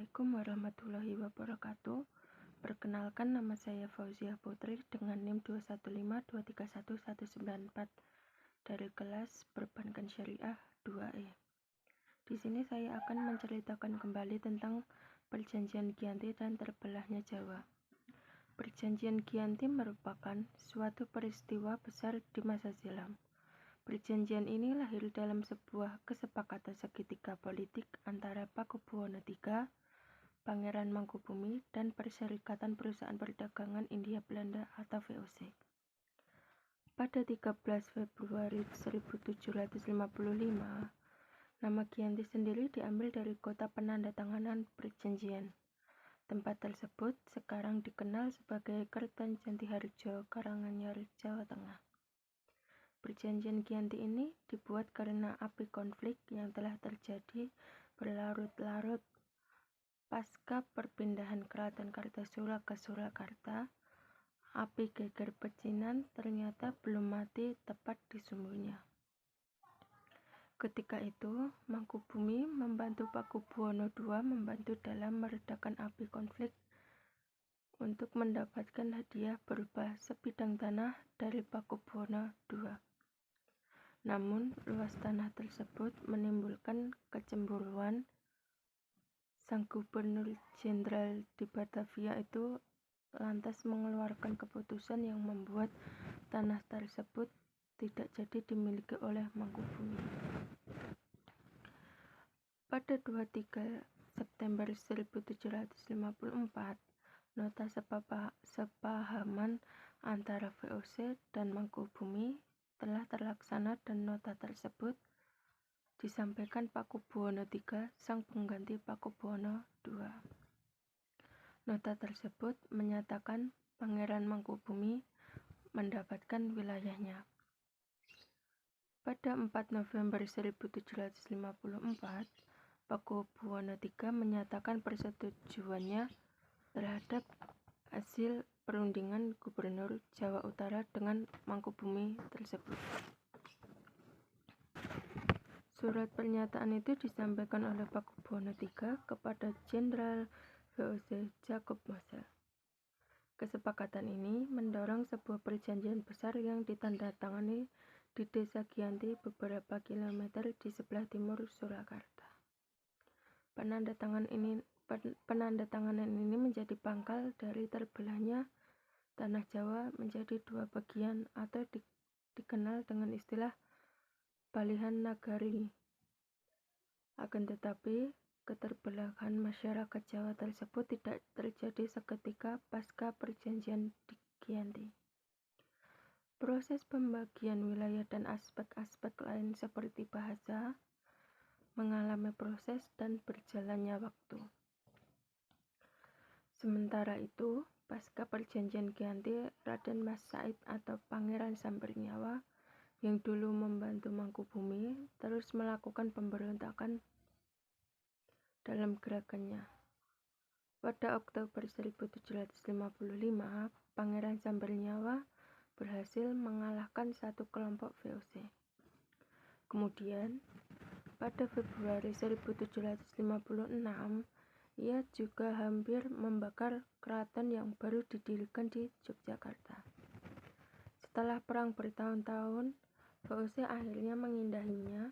Assalamualaikum warahmatullahi wabarakatuh. Perkenalkan, nama saya Fauziah Putri dengan NIM 215231194 dari kelas Perbankan Syariah 2E. Di sini saya akan menceritakan kembali tentang Perjanjian Giyanti dan terbelahnya Jawa. Perjanjian Giyanti merupakan suatu peristiwa besar di masa silam. Perjanjian ini lahir dalam sebuah kesepakatan segitiga politik antara Pakubuwono III, Pangeran Mangkubumi, dan Perserikatan Perusahaan Perdagangan India Belanda atau VOC. Pada 13 Februari 1755, nama Giyanti sendiri diambil dari kota penandatanganan perjanjian. Tempat tersebut sekarang dikenal sebagai Kertanjatiharjo, Karanganyar, Jawa Tengah. Perjanjian Giyanti ini dibuat karena api konflik yang telah terjadi berlarut-larut pasca perpindahan Keraton Kartasura ke Surakarta. Api geger pecinan ternyata belum mati tepat di sumbernya. Ketika itu, Mangkubumi membantu Pakubuwono II membantu dalam meredakan api konflik untuk mendapatkan hadiah berupa sebidang tanah dari Pakubuwono II. Namun, luas tanah tersebut menimbulkan kecemburuan. Sang Gubernur Jenderal di Batavia itu lantas mengeluarkan keputusan yang membuat tanah tersebut tidak jadi dimiliki oleh Mangkubumi. Pada 23 September 1754, nota sepahaman antara VOC dan Mangkubumi telah terlaksana dan nota tersebut disampaikan Pakubuwono III, sang pengganti Pakubuwono II. Nota tersebut menyatakan Pangeran Mangkubumi mendapatkan wilayahnya. Pada 4 November 1754, Pakubuwono III menyatakan persetujuannya terhadap hasil perundingan Gubernur Jawa Utara dengan Mangkubumi tersebut. Surat pernyataan itu disampaikan oleh Pakubuwono III kepada Jenderal VOC Jacob Mosel. Kesepakatan ini mendorong sebuah perjanjian besar yang ditandatangani di Desa Giyanti beberapa kilometer di sebelah timur Surakarta. Penandatanganan ini menjadi pangkal dari terbelahnya tanah Jawa menjadi dua bagian atau dikenal dengan istilah Palihan Nagari. Akan tetapi, keterbelahan masyarakat Jawa tersebut tidak terjadi seketika pasca perjanjian di Giyanti. Proses pembagian wilayah dan aspek-aspek lain seperti bahasa mengalami proses dan berjalannya waktu. Sementara itu, pasca perjanjian Giyanti, Raden Mas Said atau Pangeran Sambernyawa yang dulu membantu Mangkubumi terus melakukan pemberontakan dalam gerakannya. Pada Oktober 1755, Pangeran Sambernyawa berhasil mengalahkan satu kelompok VOC. Kemudian, pada Februari 1756, ia juga hampir membakar keraton yang baru didirikan di Yogyakarta. Setelah perang bertahun-tahun, VOC akhirnya mengindahinya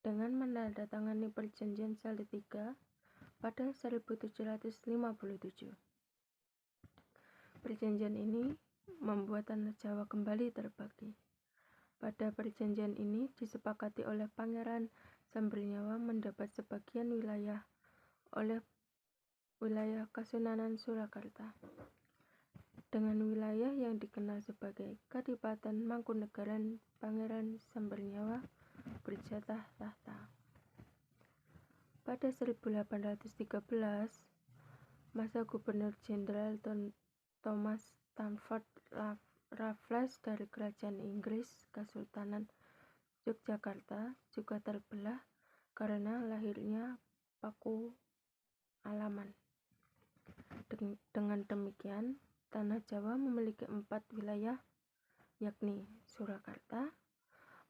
dengan menandatangani perjanjian Salatiga pada 1757. Perjanjian ini membuat tanah Jawa kembali terbagi. Pada perjanjian ini disepakati oleh Pangeran Sambernyawa mendapat sebagian wilayah oleh wilayah Kasunanan Surakarta, dengan wilayah yang dikenal sebagai Kadipaten Mangkunegaran. Pangeran Sambernyawa berjatah tahta. Pada 1813, masa Gubernur Jenderal Thomas Stamford Raffles dari Kerajaan Inggris Kesultanan Yogyakarta juga terbelah karena lahirnya Paku Alaman. Dengan demikian, tanah Jawa memiliki 4 wilayah, yakni Surakarta,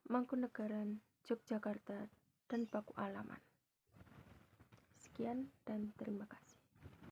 Mangkunegaran, Yogyakarta, dan Paku Alaman. Sekian dan terima kasih.